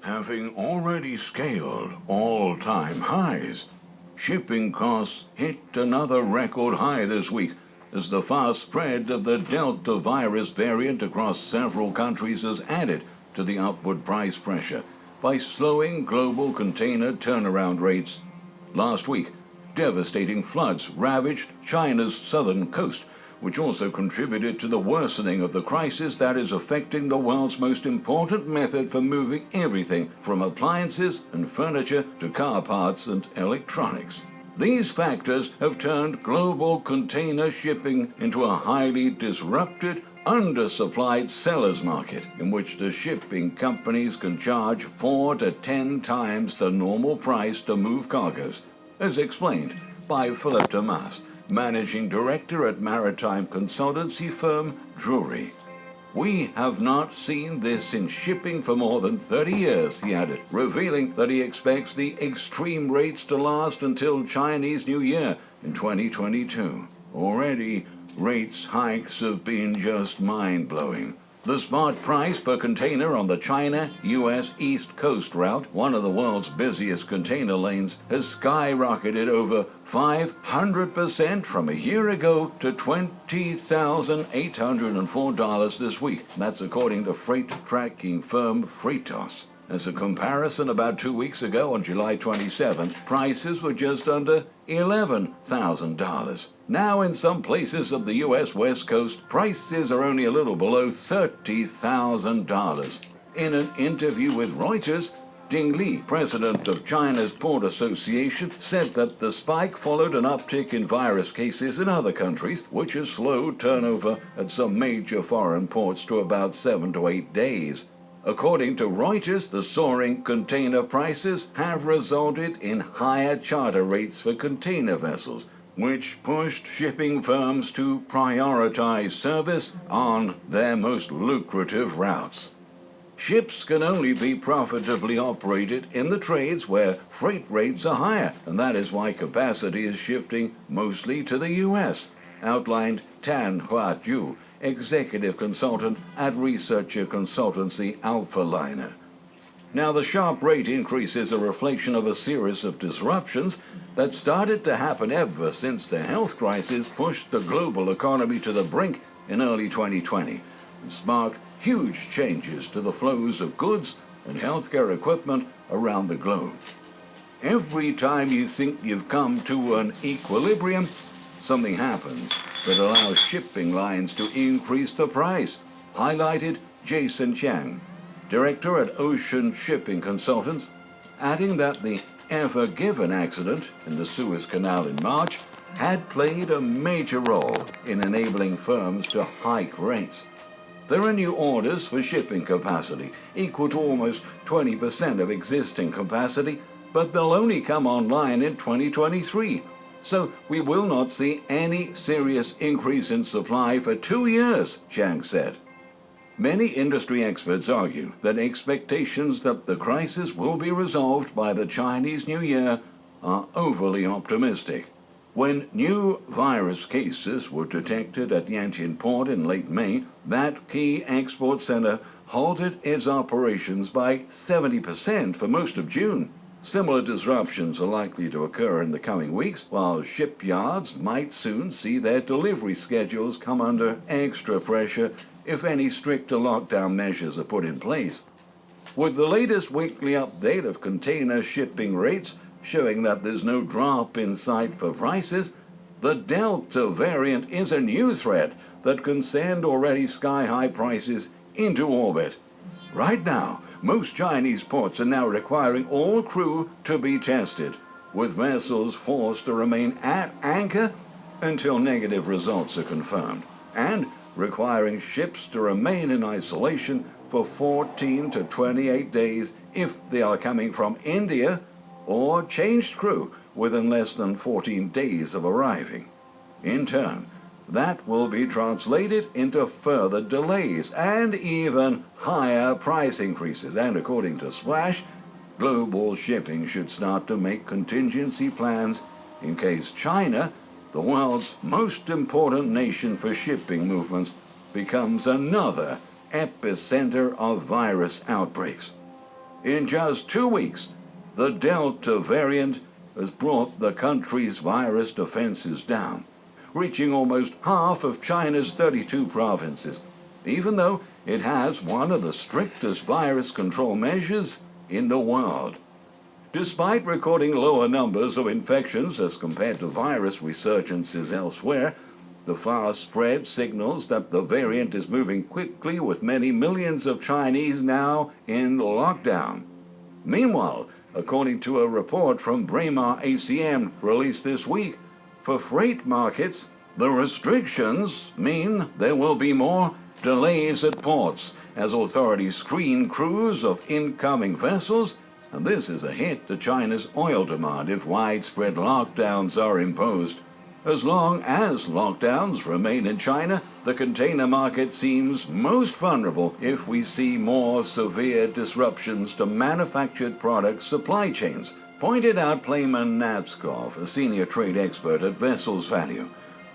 Having already scaled all-time highs, shipping costs hit another record high this week as the fast spread of the Delta virus variant across several countries has added to the upward price pressure by slowing global container turnaround rates. Last week, devastating floods ravaged China's southern coast, which also contributed to the worsening of the crisis that is affecting the world's most important method for moving everything from appliances and furniture to car parts and electronics. These factors have turned global container shipping into a highly disrupted, undersupplied seller's market in which the shipping companies can charge 4 to 10 times the normal price to move cargoes, as explained by Philip Damas, Managing Director at maritime consultancy firm Drewry. "We have not seen this in shipping for more than 30 years, he added, revealing that he expects the extreme rates to last until Chinese New Year in 2022. Already, rates hikes have been just mind-blowing. The spot price per container on the China-US East Coast route, one of the world's busiest container lanes, has skyrocketed over 500% from a year ago to $20,804 this week. That's according to freight tracking firm Freightos. As a comparison, about 2 weeks ago on July 27, prices were just under $11,000. Now in some places of the U.S. West Coast, prices are only a little below $30,000. In an interview with Reuters, Ding Li, president of China's Port Association, said that the spike followed an uptick in virus cases in other countries, which has slowed turnover at some major foreign ports to about 7 to 8 days. According to Reuters, the soaring container prices have resulted in higher charter rates for container vessels, which pushed shipping firms to prioritize service on their most lucrative routes. Ships can only be profitably operated in the trades where freight rates are higher, and that is why capacity is shifting mostly to the U.S., outlined Tan Hua-ju, executive consultant at researcher consultancy Alphaliner. Now, the sharp rate increase is a reflection of a series of disruptions that started to happen ever since the health crisis pushed the global economy to the brink in early 2020 and sparked huge changes to the flows of goods and healthcare equipment around the globe. Every time you think you've come to an equilibrium, something happens that allows shipping lines to increase the price, highlighted Jason Chang, director at Ocean Shipping Consultants, adding that the Ever Given accident in the Suez Canal in March had played a major role in enabling firms to hike rates. There are new orders for shipping capacity, equal to almost 20% of existing capacity, but they'll only come online in 2023. So we will not see any serious increase in supply for 2 years, Chang said. Many industry experts argue that expectations that the crisis will be resolved by the Chinese New Year are overly optimistic. When new virus cases were detected at Yantian Port in late May, that key export center halted its operations by 70% for most of June. Similar disruptions are likely to occur in the coming weeks, while shipyards might soon see their delivery schedules come under extra pressure if any stricter lockdown measures are put in place. With the latest weekly update of container shipping rates showing that there's no drop in sight for prices, the Delta variant is a new threat that can send already sky-high prices into orbit. Right now, most Chinese ports are now requiring all crew to be tested, with vessels forced to remain at anchor until negative results are confirmed, and requiring ships to remain in isolation for 14 to 28 days if they are coming from India, or changed crew within less than 14 days of arriving. In turn, that will be translated into further delays and even higher price increases. And according to Splash, global shipping should start to make contingency plans in case China, the world's most important nation for shipping movements, becomes another epicenter of virus outbreaks. In just 2 weeks, the Delta variant has brought the country's virus defenses down, reaching almost half of China's 32 provinces, even though it has one of the strictest virus control measures in the world. Despite recording lower numbers of infections as compared to virus resurgences elsewhere, the fast spread signals that the variant is moving quickly, with many millions of Chinese now in lockdown. Meanwhile, according to a report from Braemar ACM released this week, for freight markets, the restrictions mean there will be more delays at ports as authorities screen crews of incoming vessels, and this is a hit to China's oil demand if widespread lockdowns are imposed. As long as lockdowns remain in China, the container market seems most vulnerable if we see more severe disruptions to manufactured product supply chains, pointed out Playman Natskov, a senior trade expert at Vessels Value.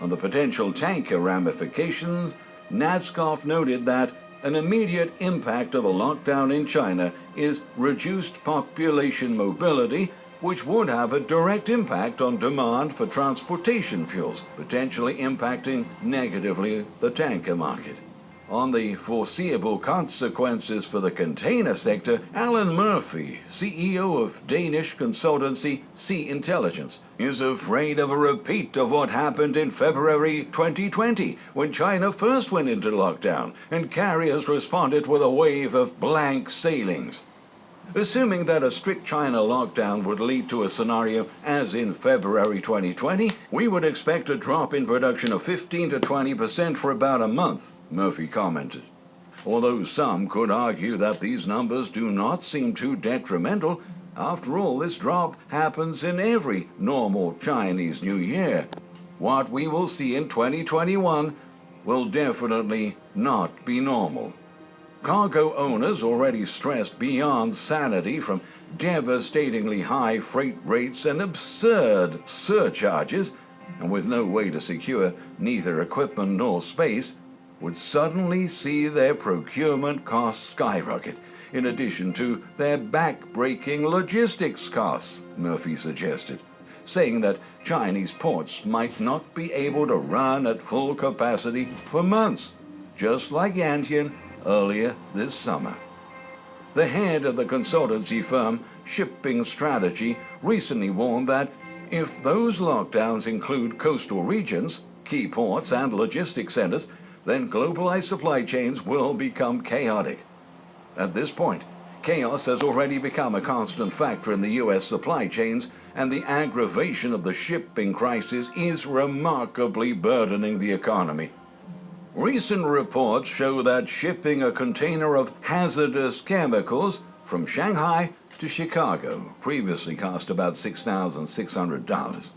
On the potential tanker ramifications, Natskov noted that an immediate impact of a lockdown in China is reduced population mobility, which would have a direct impact on demand for transportation fuels, potentially impacting negatively the tanker market. On the foreseeable consequences for the container sector, Alan Murphy, CEO of Danish consultancy Sea Intelligence, is afraid of a repeat of what happened in February 2020, when China first went into lockdown and carriers responded with a wave of blank sailings. Assuming that a strict China lockdown would lead to a scenario as in February 2020, we would expect a drop in production of 15 to 20% for about a month, Murphy commented. Although some could argue that these numbers do not seem too detrimental, after all, this drop happens in every normal Chinese New Year. What we will see in 2021 will definitely not be normal. Cargo owners, already stressed beyond sanity from devastatingly high freight rates and absurd surcharges, and with no way to secure neither equipment nor space, would suddenly see their procurement costs skyrocket, in addition to their back-breaking logistics costs, Murphy suggested, saying that Chinese ports might not be able to run at full capacity for months, just like Yantian earlier this summer. The head of the consultancy firm Shipping Strategy recently warned that if those lockdowns include coastal regions, key ports, and logistics centers, then globalized supply chains will become chaotic. At this point, chaos has already become a constant factor in the U.S. supply chains, and the aggravation of the shipping crisis is remarkably burdening the economy. Recent reports show that shipping a container of hazardous chemicals from Shanghai to Chicago previously cost about $6,600.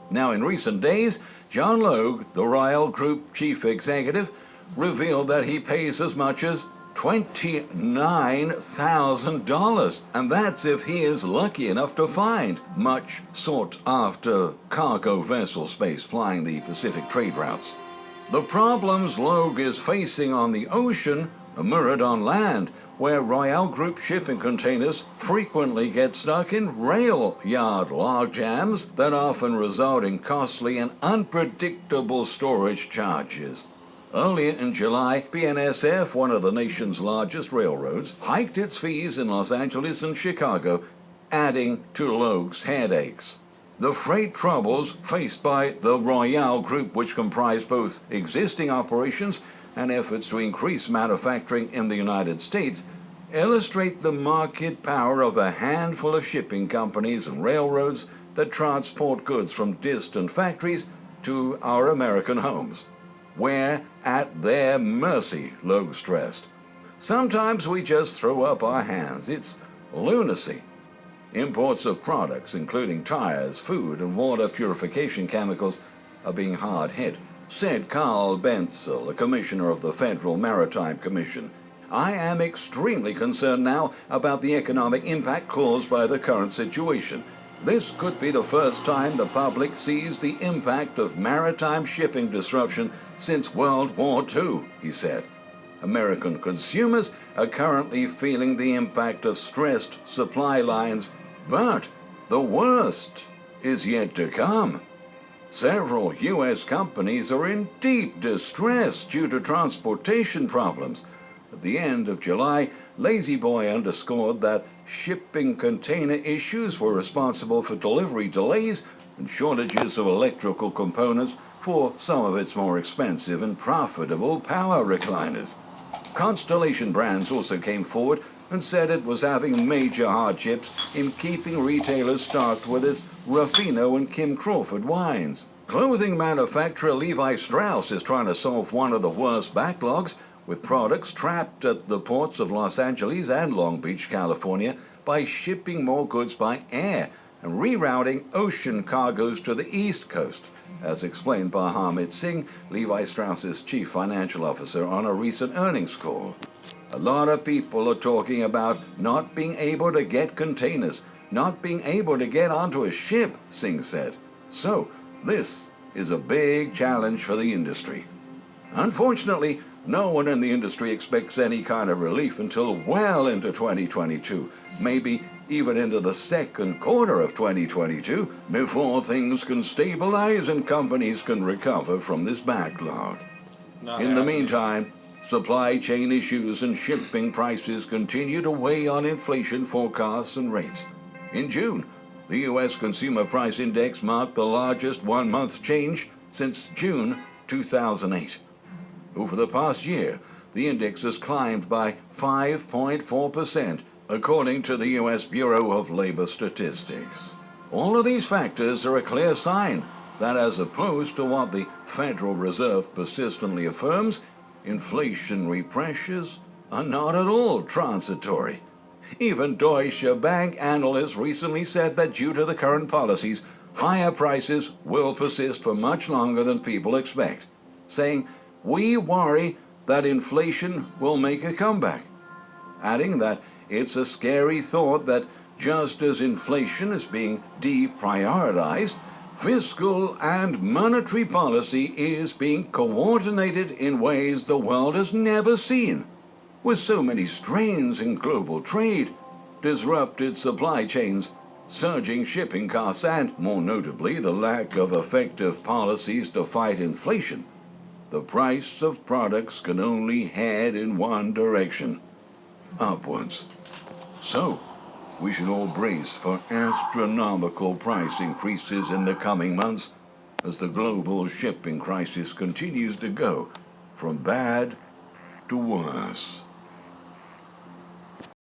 Now, in recent days, John Logue, the Royal Group chief executive, revealed that he pays as much as $29,000, and that's if he is lucky enough to find much sought-after cargo vessel space plying the Pacific trade routes. The problems Logue is facing on the ocean are mirrored on land, where Royal Group shipping containers frequently get stuck in rail yard logjams that often result in costly and unpredictable storage charges. Earlier in July, BNSF, one of the nation's largest railroads, hiked its fees in Los Angeles and Chicago, adding to Logue's headaches. The freight troubles faced by the Royal Group, which comprise both existing operations and efforts to increase manufacturing in the United States, illustrate the market power of a handful of shipping companies and railroads that transport goods from distant factories to our American homes. We're at their mercy, Logue stressed. Sometimes we just throw up our hands. It's lunacy. Imports of products, including tires, food, and water purification chemicals, are being hard hit, said Carl Bentzel, a commissioner of the Federal Maritime Commission. I am extremely concerned now about the economic impact caused by the current situation. This could be the first time the public sees the impact of maritime shipping disruption since World War II, he said. American consumers are currently feeling the impact of stressed supply lines, but the worst is yet to come. Several U.S. companies are in deep distress due to transportation problems. At the end of July, La-Z-Boy underscored that shipping container issues were responsible for delivery delays and shortages of electrical components for some of its more expensive and profitable power recliners. Constellation Brands also came forward and said it was having major hardships in keeping retailers stocked with its Ruffino and Kim Crawford wines. Clothing manufacturer Levi Strauss is trying to solve one of the worst backlogs, with products trapped at the ports of Los Angeles and Long Beach, California, by shipping more goods by air and rerouting ocean cargoes to the East Coast, as explained by Harmeet Singh, Levi Strauss's chief financial officer, on a recent earnings call. A lot of people are talking about not being able to get containers, not being able to get onto a ship, Singh said. So, this is a big challenge for the industry. Unfortunately, no one in the industry expects any kind of relief until well into 2022, maybe even into the second quarter of 2022, before things can stabilize and companies can recover from this backlog. In the meantime, supply chain issues and shipping prices continue to weigh on inflation forecasts and rates. In June, the U.S. Consumer Price Index marked the largest one-month change since June 2008. Over the past year, the index has climbed by 5.4%, according to the U.S. Bureau of Labor Statistics. All of these factors are a clear sign that, as opposed to what the Federal Reserve persistently affirms, inflationary pressures are not at all transitory. Even Deutsche Bank analysts recently said that due to the current policies, higher prices will persist for much longer than people expect, saying, "We worry that inflation will make a comeback," adding that it's a scary thought that just as inflation is being deprioritized, fiscal and monetary policy is being coordinated in ways the world has never seen. With so many strains in global trade, disrupted supply chains, surging shipping costs, and, more notably, the lack of effective policies to fight inflation, the price of products can only head in one direction: upwards. So, we should all brace for astronomical price increases in the coming months as the global shipping crisis continues to go from bad to worse.